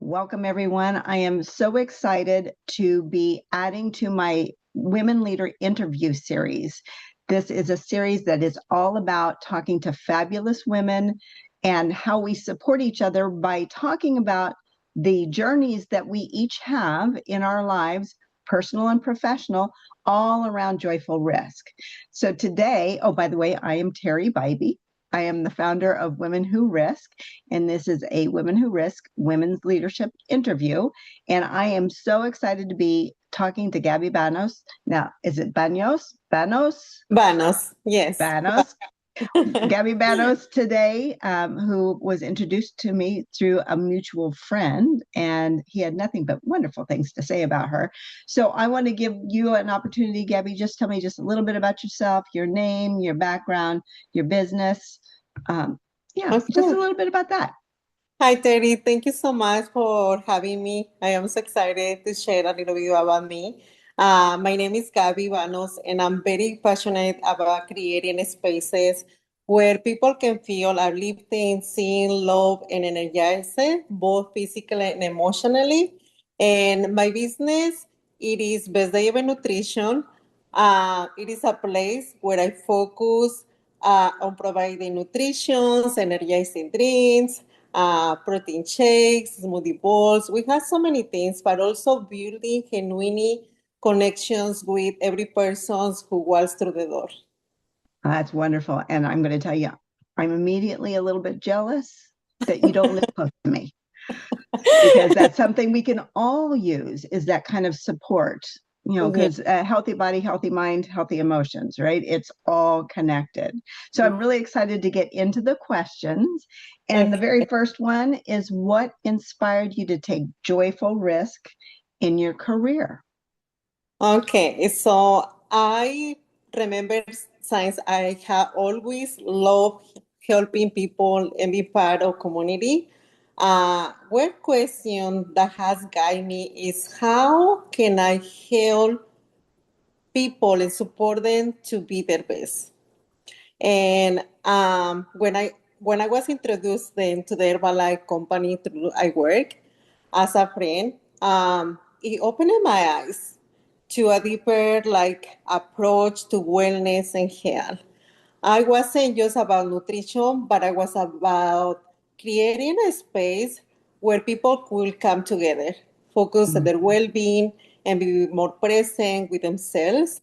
Welcome, everyone. I am so excited to be adding to my Women Leader interview series. This is a series that is all about talking to fabulous women and how we support each other by talking about the journeys that we each have in our lives, personal and professional, all around joyful risk. So today, oh, by the way, I am Teri Bybee. I am the founder of Women Who Risk, and this is a Women Who Risk women's leadership interview. And I am so excited to be talking to Gabby Banos. Now, is it Banos? Banos? Banos, yes. Banos. Gabby Banos today, who was introduced to me through a mutual friend, and he had nothing but wonderful things to say about her. So I want to give you an opportunity, Gabby. Just tell me just a little bit about yourself, your name, your background, your business. Just a Okay. little bit about that. Hi, Terry. Thank you so much for having me. I am so excited to share a little bit about me. My name is Gabby Banos, and I'm very passionate about creating spaces where people can feel uplifting, seen, loved, and energized, both physically and emotionally. And my business, it is Best Day Ever Nutrition. It is a place where I focus on providing nutrition, energizing drinks, protein shakes, smoothie bowls. We have so many things, but also building genuine connections with every person who walks through the door. That's wonderful. And I'm going to tell you, I'm immediately a little bit jealous that you don't live close to me, because that's something we can all use, is that kind of support, Yeah. because a healthy body, healthy mind, healthy emotions, right? It's all connected. So I'm really excited to get into the questions. And the very Okay. first one is, what inspired you to take joyful risk in your career? Okay, so I remember since I have always loved helping people and be part of community. One question that has guided me is, how can I help people and support them to be their best? And when I was introduced then to the Herbalife company through I work as a friend, it opened my eyes to a deeper approach to wellness and health. I wasn't just about nutrition, but I was about creating a space where people could come together, focus on Mm. their well-being, and be more present with themselves.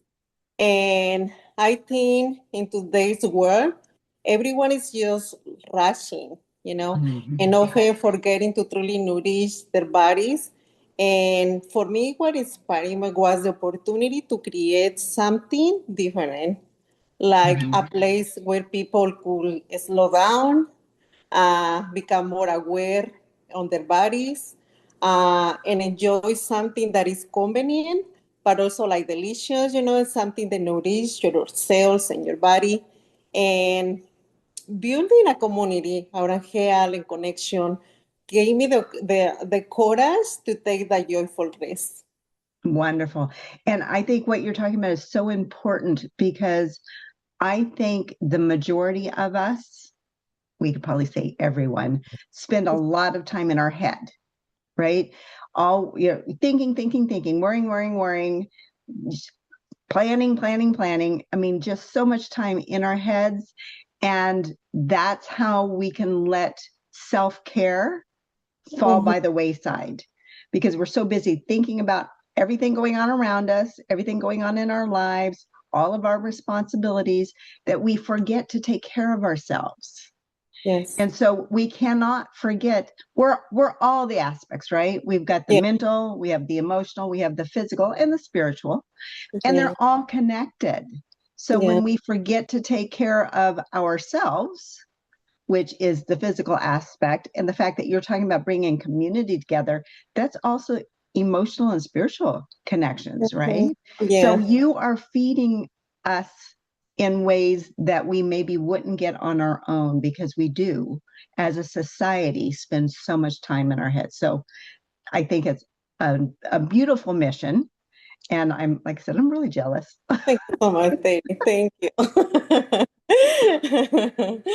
And I think in today's world, everyone is just rushing, and Mhm. often forgetting to truly nourish their bodies. And for me, what inspired me was the opportunity to create something different, like a Mhm. place where people could slow down, become more aware on their bodies, and enjoy something that is convenient, but also like delicious, something that nourishes your cells and your body. And building a community around health and connection gave me the courage to take that joyful risk. Wonderful. And I think what you're talking about is so important, because I think the majority of us, we could probably say everyone, spend a lot of time in our head, right? All, thinking, worrying, planning. I mean, just so much time in our heads. And that's how we can let self-care fall Mhm. by the wayside, because we're so busy thinking about everything going on around us, everything going on in our lives, all of our responsibilities, that we forget to take care of ourselves. Yes. And so we cannot forget, we're all the aspects, right? We've got the Yeah. mental, we have the emotional, we have the physical and the spiritual, and Yeah. they're all connected. So Yeah. when we forget to take care of ourselves, which is the physical aspect, and the fact that you're talking about bringing community together, that's also emotional and spiritual connections, Mhm. right? So Yeah. you are feeding us in ways that we maybe wouldn't get on our own, because we do, as a society, spend so much time in our heads. So I think it's a beautiful mission. And I'm, like I said, I'm really jealous. Thank you so much, Dave. Thank you.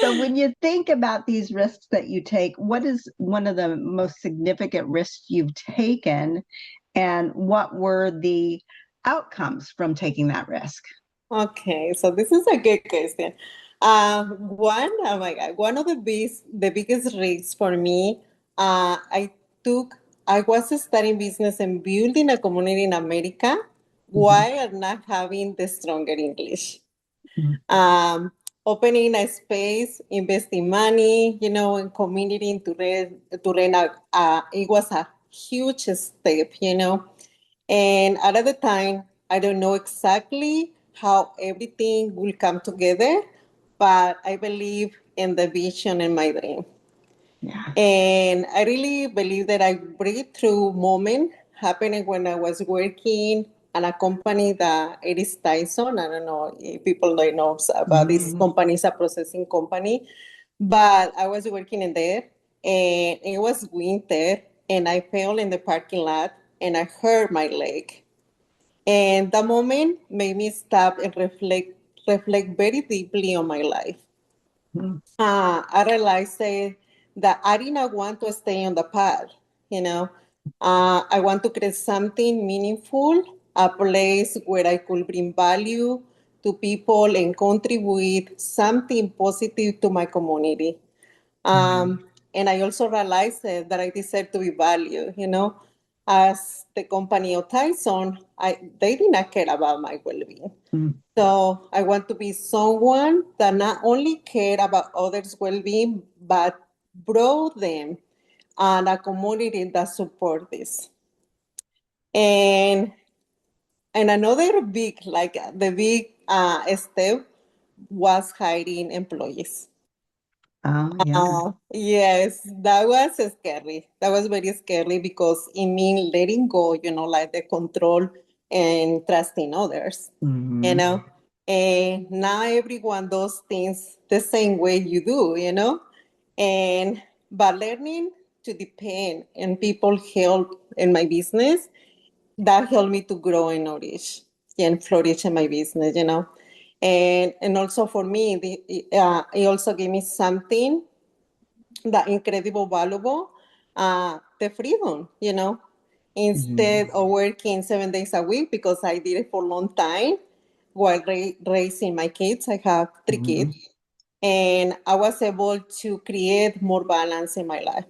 So when you think about these risks that you take, what is one of the most significant risks you've taken, and what were the outcomes from taking that risk? Okay, so this is a good question. Oh my God, one of the biggest risks for me, took, I was starting business and building a community in America Mhm. while not having the stronger English. Mhm. um, Opening a space, investing money, in community to rent it was a huge step, And at the time, I don't know exactly how everything will come together, but I believe in the vision and my dream. Yeah. And I really believe that a breakthrough moment happened when I was working at a company that it is Tyson. I don't know if people don't know about this Mhm. company. It's a processing company. But I was working in there and it was winter and I fell in the parking lot and I hurt my leg. And that moment made me stop and reflect very deeply on my life. Mhm. I realized that I did not want to stay on the path, you know. I want to create something meaningful, a place where I could bring value to people and contribute something positive to my community. And I also realized that I deserve to be valued, As the company of Tyson, they did not care about my well-being. Mhm. So I want to be someone that not only care about others' well-being, but brought them and a community that support this. And another big, like the big step was hiring employees. Oh, yeah. Yes, that was scary. That was very scary because it means letting go, like the control and trusting others, you Mhm. know. And not everyone does things the same way you do, And but learning to depend on people help in my business, that helped me to grow and flourish in my business, And also for me, it also gave me something that incredible valuable, the freedom, Mhm. instead of working 7 days a week because I did it for a long time while raising my kids. I have three Mhm. kids, and I was able to create more balance in my life.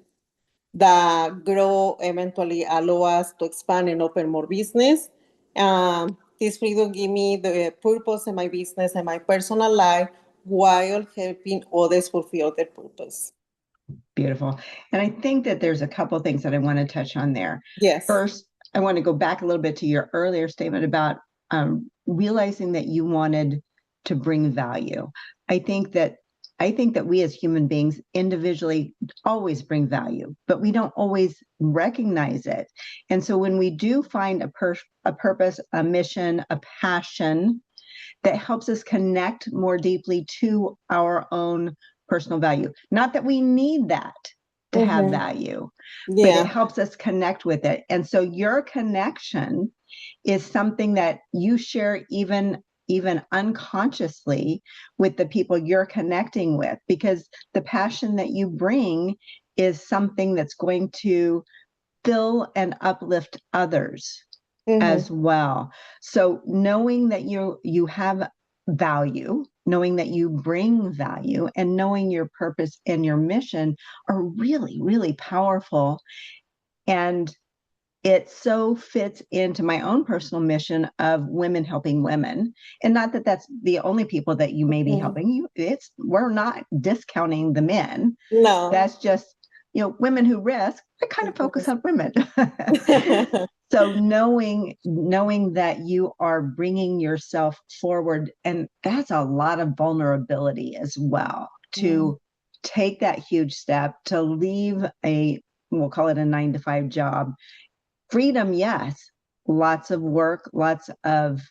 That grow eventually allow us to expand and open more business. This freedom give me the purpose in my business and my personal life while helping others fulfill their purpose. Beautiful. And I think that there's a couple of things that I want to touch on there. Yes. First, I want to go back a little bit to your earlier statement about realizing that you wanted to bring value. I think that we as human beings individually always bring value, but we don't always recognize it. And so when we do find a purpose, a mission, a passion that helps us connect more deeply to our own personal value. Not that we need that to have Mm-hmm. value, but it Yeah. helps us connect with it. And so your connection is something that you share even unconsciously with the people you're connecting with, because the passion that you bring is something that's going to fill and uplift others as Mm-hmm. well. So knowing that you have value, knowing that you bring value, and knowing your purpose and your mission are really, really powerful. And it so fits into my own personal mission of women helping women. And not that that's the only people that you may be Mm-hmm. helping. We're not discounting the men. No. That's just, women who risk. I kind of focus on women. So knowing that you are bringing yourself forward, and that's a lot of vulnerability as well, Mm-hmm. to take that huge step to leave we'll call it a 9 to 5 job. Freedom, yes. Lots of work, lots of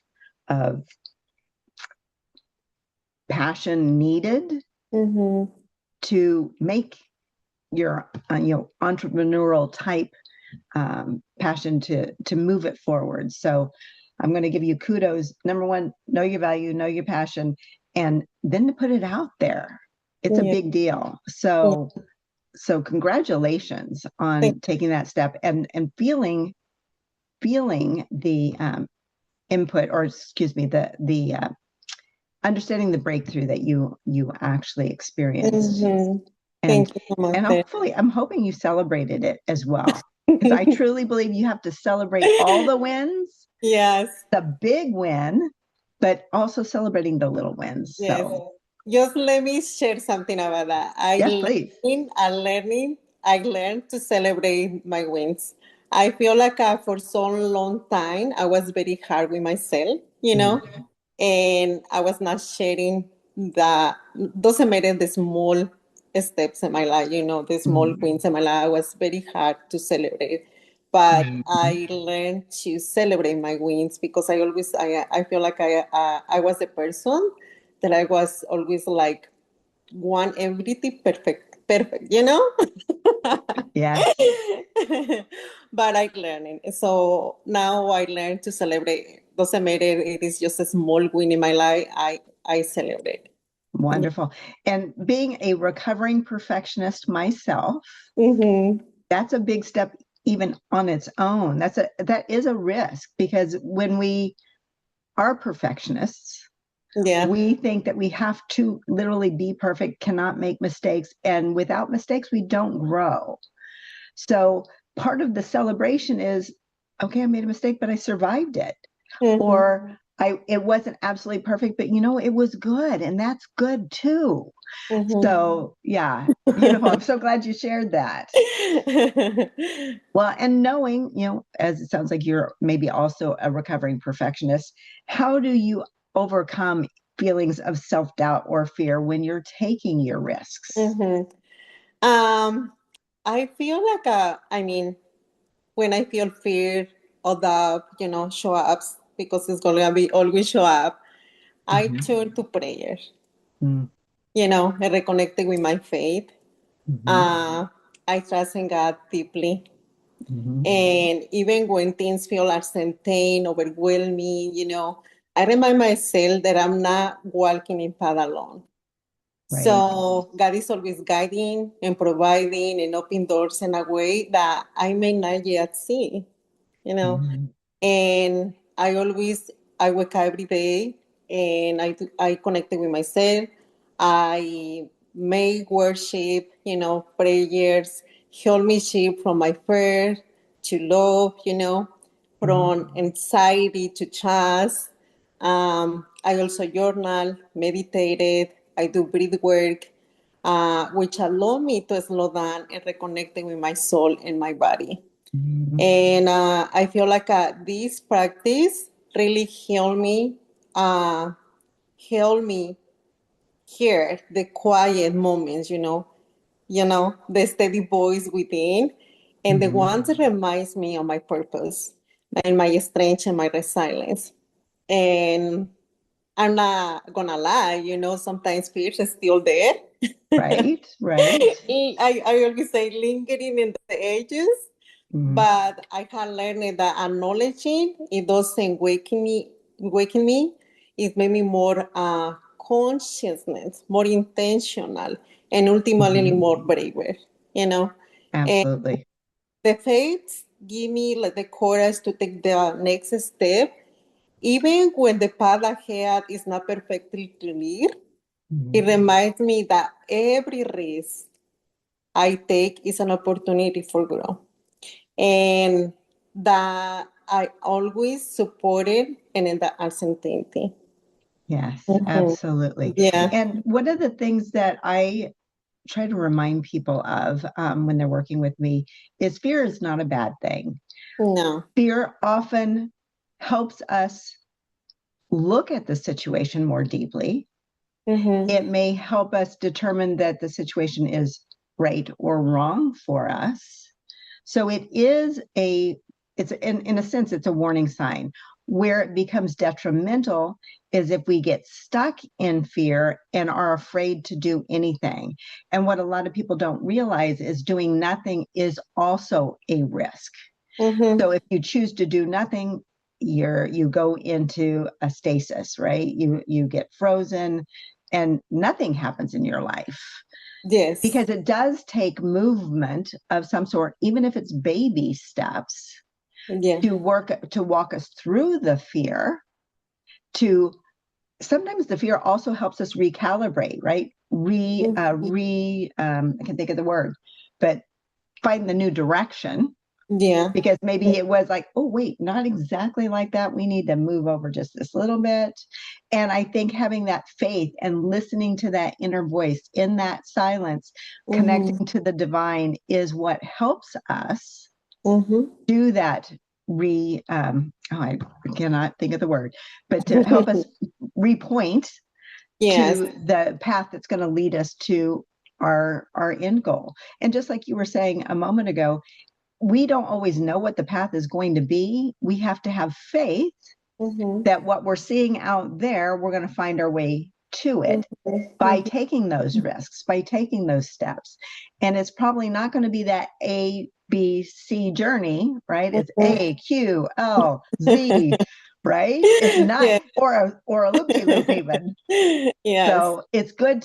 passion needed Mm-hmm. to make your entrepreneurial type passion to move it forward. So I'm going to give you kudos. Number one, know your value, know your passion, and then to put it out there, it's a Yeah. big deal. Yeah. So congratulations on taking that step and feeling the input, or excuse me, the understanding the breakthrough that you actually experienced. Thank you so much. And hopefully, I'm hoping you celebrated it as well, because I truly believe you have to celebrate all the wins. Yes. The big win, but also celebrating the little wins. Yes. So Just let me share something about that. yes, please. I learned to celebrate my wins. I feel like for so long time I was very hard with myself, and I was not sharing the doesn't matter the small steps in my life, the small wins in my life. I was very hard to celebrate. But I learned to celebrate my wins because I feel like I was the person that I was always like want everything perfect. Yes. But I learning. So now I learn to celebrate. Doesn't matter. It is just a small win in my life. I celebrate. Wonderful. And being a recovering perfectionist myself, that's a big step even on its own. That is a risk, because when we are perfectionists, we think that we have to literally be perfect, cannot make mistakes, and without mistakes we don't grow. So part of the celebration is, okay, I made a mistake, but I survived it. Or it wasn't absolutely perfect, but it was good, and that's good too. So yeah, beautiful. I'm so glad you shared that. Well, and knowing, as it sounds like you're maybe also a recovering perfectionist, how do you overcome feelings of self-doubt or fear when you're taking your risks? I feel like when I feel fear or doubt, show up, because it's gonna be always show up, I turn to prayer. I reconnected with my faith. I trust in God deeply. And even when things feel uncertain, overwhelming, I remind myself that I'm not walking in path alone. Right. So God is always guiding and providing and opening doors in a way that I may not yet see, And I wake up every day, and I connected with myself. I make worship, prayers, help me shift from my fear to love, from anxiety to trust. I also journal, meditated, I do breath work, which allow me to slow down and reconnect with my soul and my body. And I feel like this practice really help me hear the quiet moments, the steady voice within, and the ones that reminds me of my purpose and my strength and my resilience. And I'm not gonna lie, sometimes fear is still there. Right. I always say lingering in the edges, but I have learned that acknowledging it doesn't waken me. It made me more consciousness, more intentional, and ultimately more braver. Absolutely. And the faith give me like the courage to take the next step, even when the path ahead is not perfectly clear. It reminds me that every risk I take is an opportunity for growth, and that I always supported and in the uncertainty. Yes, absolutely. Yeah. And one of the things that I try to remind people of when they're working with me is fear is not a bad thing. No. Fear often helps us look at the situation more deeply. It may help us determine that the situation is right or wrong for us. So it's in a sense, it's a warning sign. Where it becomes detrimental is if we get stuck in fear and are afraid to do anything. And what a lot of people don't realize is doing nothing is also a risk. So if you choose to do nothing, you go into a stasis, right? You get frozen and nothing happens in your life. Yes. Because it does take movement of some sort, even if it's baby steps, Yeah. to walk us through the fear. To sometimes the fear also helps us recalibrate, right? I can think of the word, but find the new direction. Yeah. Because maybe it was like, oh, wait, not exactly like that. We need to move over just this little bit. And I think having that faith and listening to that inner voice in that silence, connecting to the divine is what helps us do that I cannot think of the word, but to help us repoint Yes. to the path that's going to lead us to our end goal. And just like you were saying a moment ago, we don't always know what the path is going to be. We have to have faith that what we're seeing out there, we're going to find our way to it by taking those risks, by taking those steps. And it's probably not going to be that A, B, C journey, right? It's A, Q, L, Z, right? It's not, Yeah. or a loop-de-loop even. Yes. So it's good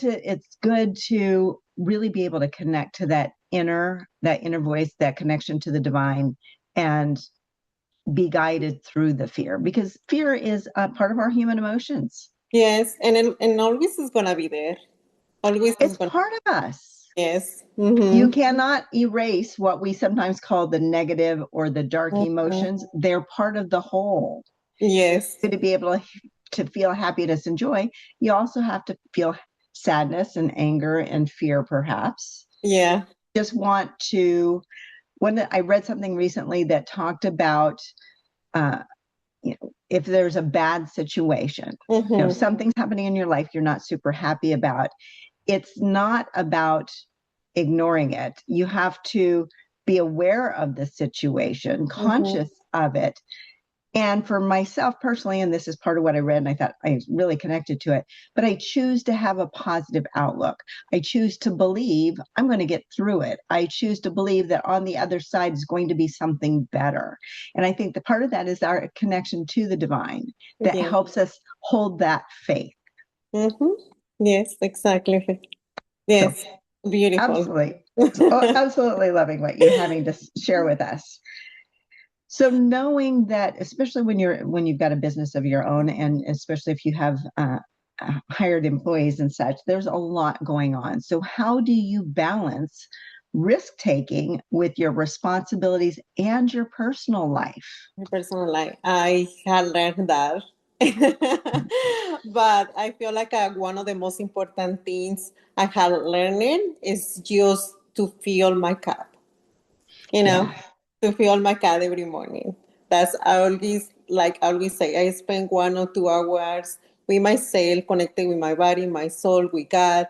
to really be able to connect to that inner voice, that connection to the divine, and be guided through the fear, because fear is a part of our human emotions. Yes, and always is gonna be there. Always is It's gonna. part of us. Yes. You cannot erase what we sometimes call the negative or the dark emotions. They're part of the whole. Yes. To be able to feel happiness and joy, you also have to feel sadness and anger and fear, perhaps. Yeah. Just want to, I read something recently that talked about, if there's a bad situation, something's happening in your life you're not super happy about, it's not about ignoring it. You have to be aware of the situation, conscious of it. And for myself personally, and this is part of what I read, and I thought I really connected to it, but I choose to have a positive outlook. I choose to believe I'm going to get through it. I choose to believe that on the other side is going to be something better. And I think the part of that is our connection to the divine that helps us hold that faith. Yes, exactly. Yes, so, beautiful. Absolutely. Absolutely loving what you're having to share with us. So knowing that, especially when you've got a business of your own, and especially if you have hired employees and such, there's a lot going on. So how do you balance risk taking with your responsibilities and your personal life? My personal life, I had learned that. But I feel like one of the most important things I had learned is just to fill my cup. To fill my cup every morning. That's I always say, I spend 1 or 2 hours with myself, connected with my body, my soul, with God.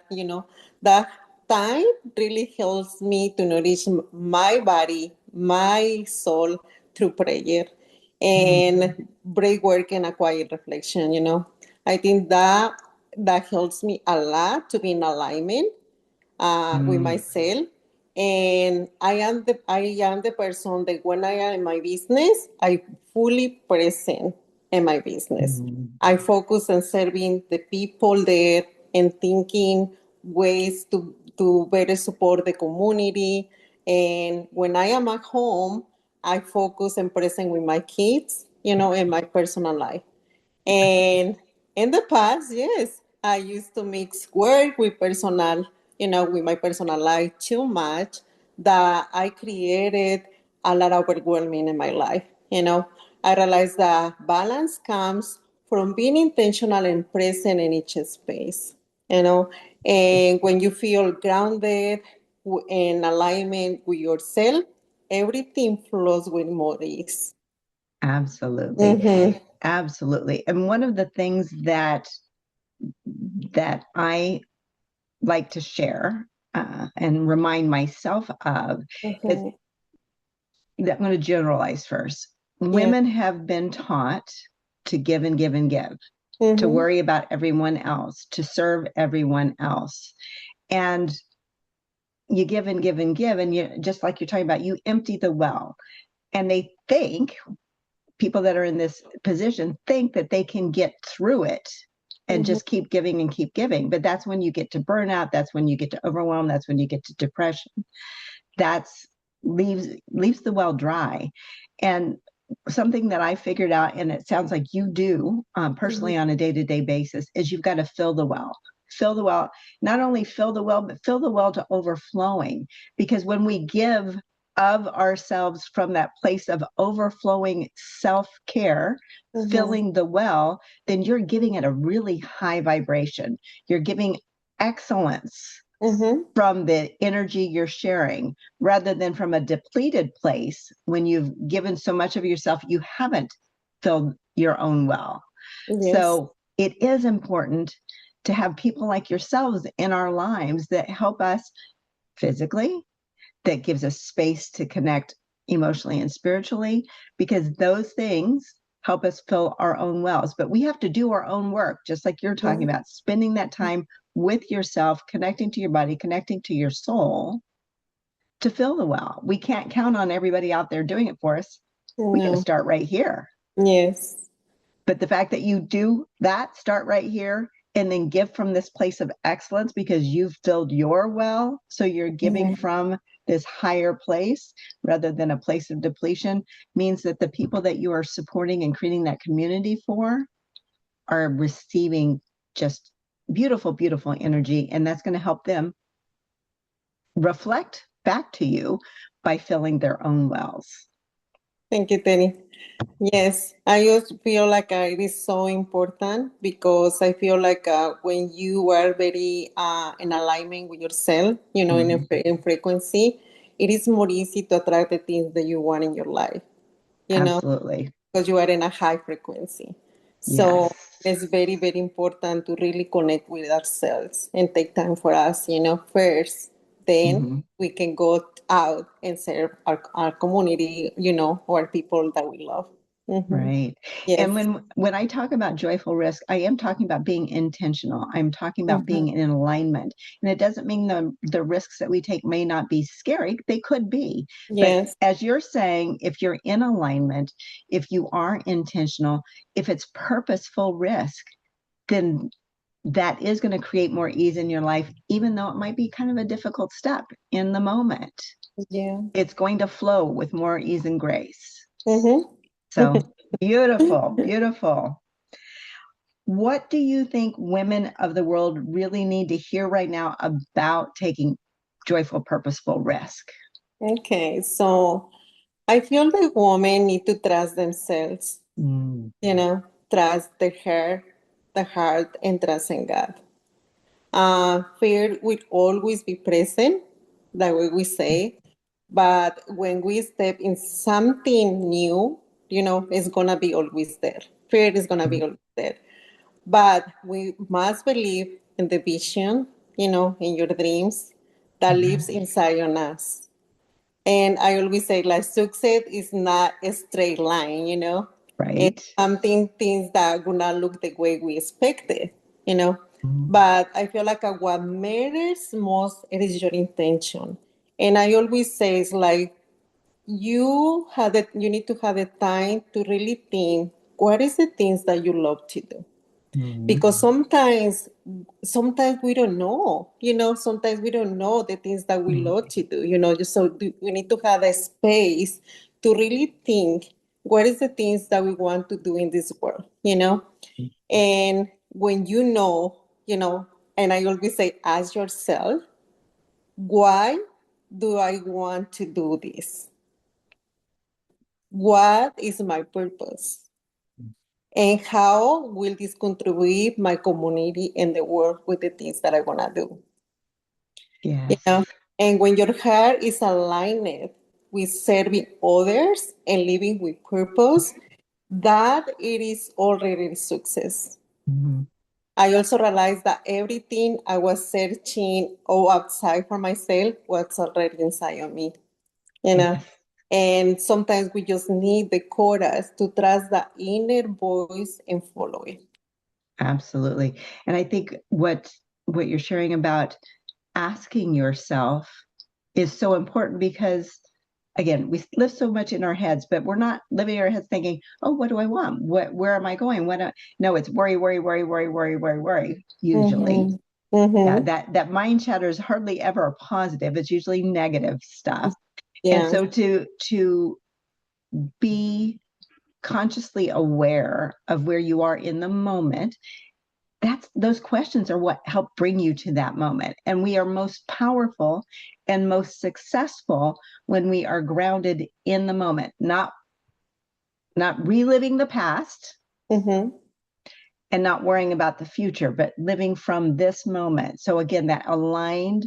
That time really helps me to nourish my body, my soul through prayer and break work and a quiet reflection. I think that helps me a lot to be in alignment with myself. And I am the person that when I am in my business, I fully present in my business. I focus on serving the people there and thinking ways to better support the community. And when I am at home, I focus and present with my kids, in my personal life. And in the past, yes, I used to mix work with with my personal life too much, that I created a lot of overwhelming in my life. I realized that balance comes from being intentional and present in each space. And when you feel grounded in alignment with yourself, everything flows with more ease. Absolutely. Absolutely. And one of the things that I like to share and remind myself of is that I'm going to generalize first. Women have been taught to give and give and give, to worry about everyone else, to serve everyone else. And you give and give and give, and you, just like you're talking about, you empty the well. And people that are in this position think that they can get through it and just keep giving and keep giving. But that's when you get to burnout. That's when you get to overwhelm. That's when you get to depression. That's leaves the well dry. And something that I figured out, and it sounds like you do personally on a day-to-day basis, is you've got to fill the well. Fill the well, not only fill the well, but fill the well to overflowing. Because when we give of ourselves from that place of overflowing self-care, filling the well, then you're giving it a really high vibration. You're giving excellence from the energy you're sharing, rather than from a depleted place when you've given so much of yourself, you haven't filled your own well. Yes. So it is important to have people like yourselves in our lives that help us physically, that gives us space to connect emotionally and spiritually, because those things help us fill our own wells. But we have to do our own work, just like you're talking about, spending that time with yourself, connecting to your body, connecting to your soul to fill the well. We can't count on everybody out there doing it for us. We got to start right here. Yes. But the fact that you do that, start right here, and then give from this place of excellence because you've filled your well. So you're giving from this higher place rather than a place of depletion, means that the people that you are supporting and creating that community for are receiving just beautiful, beautiful energy. And that's going to help them reflect back to you by filling their own wells. Thank you, Teri. Yes, I also feel like it is so important because I feel like when you are very in alignment with yourself, you know, in frequency, it is more easy to attract the things that you want in your life, you Absolutely. know, because you are in a high frequency. So it's very, very important to really connect with ourselves and take time for us, you know, first. Then we can go out and serve our community, you know, or people that we love. Right. Yes. And when I talk about joyful risk, I am talking about being intentional. I'm talking about being in alignment. And it doesn't mean the risks that we take may not be scary. They could be. Yes. But as you're saying, if you're in alignment, if you are intentional, if it's purposeful risk, then that is going to create more ease in your life, even though it might be kind of a difficult step in the moment. Yeah. It's going to flow with more ease and grace. Mm-hmm. So beautiful, beautiful. What do you think women of the world really need to hear right now about taking joyful, purposeful risk? Okay, so I feel the women need to trust themselves, you know, trust the heart, and trust in God. Fear will always be present, the way we say, but when we step in something new, you know, it's gonna be always there. Fear is gonna be always there. But we must believe in the vision, you know, in your dreams that lives inside on us. And I always say, like, success is not a straight line, you know. It's Right. something, things that will not look the way we expected, you know. But I feel like what matters most it is your intention. And I always say, it's like, you need to have the time to really think, what is the things that you love to do? Because sometimes we don't know, you know, sometimes we don't know the things that we love to do, you know, we need to have a space to really think what is the things that we want to do in this world, you know. And when you know, and I always say, ask yourself, why do I want to do this? What is my purpose? And how will this contribute my community and the world with the things that I want to do? You Yes. know, and when your heart is aligned with serving others and living with purpose, that it is already success. I also realized that everything I was searching outside for myself was already inside of me, you know. Yes. And sometimes we just need the courage to trust the inner voice and follow it. Absolutely. And I think what you're sharing about asking yourself is so important, because again, we live so much in our heads, but we're not living in our heads thinking, oh, what do I want? Where am I going? No, it's worry, worry, worry, worry, worry, worry, worry, usually. Mm-hmm. Yeah, Mm-hmm. that mind chatter is hardly ever positive. It's usually negative stuff. And Yeah. so to be consciously aware of where you are in the moment, those questions are what help bring you to that moment. And we are most powerful and most successful when we are grounded in the moment, not reliving the past Mm-hmm. and not worrying about the future, but living from this moment. So again, that aligned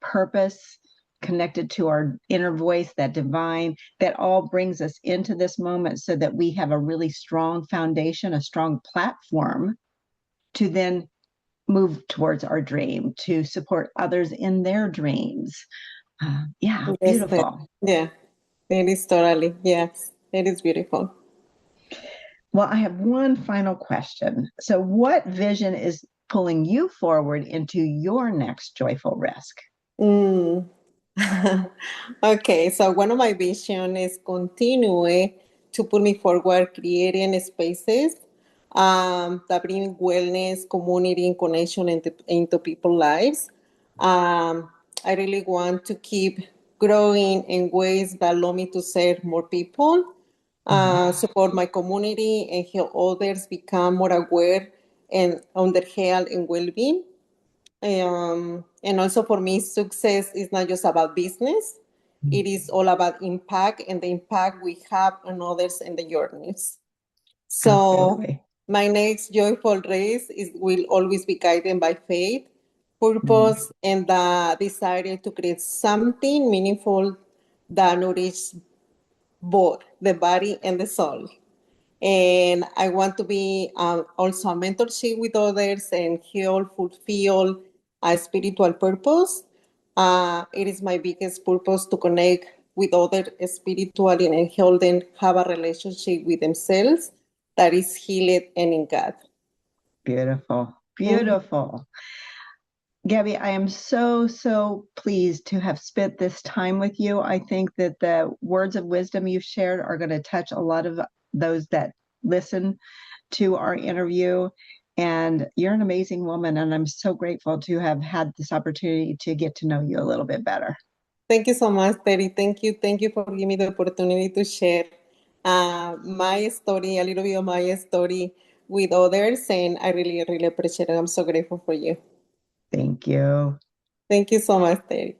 purpose connected to our inner voice, that divine, that all brings us into this moment so that we have a really strong foundation, a strong platform to then move towards our dream, to support others in their dreams. Yeah, Yes, beautiful. yeah, it is totally. Yes, it is beautiful. Well, I have one final question. So, what vision is pulling you forward into your next joyful risk? Mm. Okay, so one of my vision is continue to put me forward creating spaces that bring wellness, community, and connection into people's lives. I really want to keep growing in ways that allow me to serve more people, support my community, and help others become more aware and on their health and well-being. And also for me, success is not just about business. It is all about impact and the impact we have on others and the journeys. So Absolutely. my next joyful race will always be guided by faith, Mm. purpose, and the desire to create something meaningful that nourishes both the body and the soul. And I want to be also a mentorship with others and help fulfill a spiritual purpose. It is my biggest purpose to connect with others spiritually and help them have a relationship with themselves that is healed and in God. Beautiful. Mhm. Beautiful. Gabby, I am so pleased to have spent this time with you. I think that the words of wisdom you've shared are going to touch a lot of those that listen to our interview. And you're an amazing woman. And I'm so grateful to have had this opportunity to get to know you a little bit better. Thank you so much, Terry. Thank you. Thank you for giving me the opportunity to share my story, a little bit of my story with others. And I really, really appreciate it. I'm so grateful for you. Thank you. Thank you so much, Terry.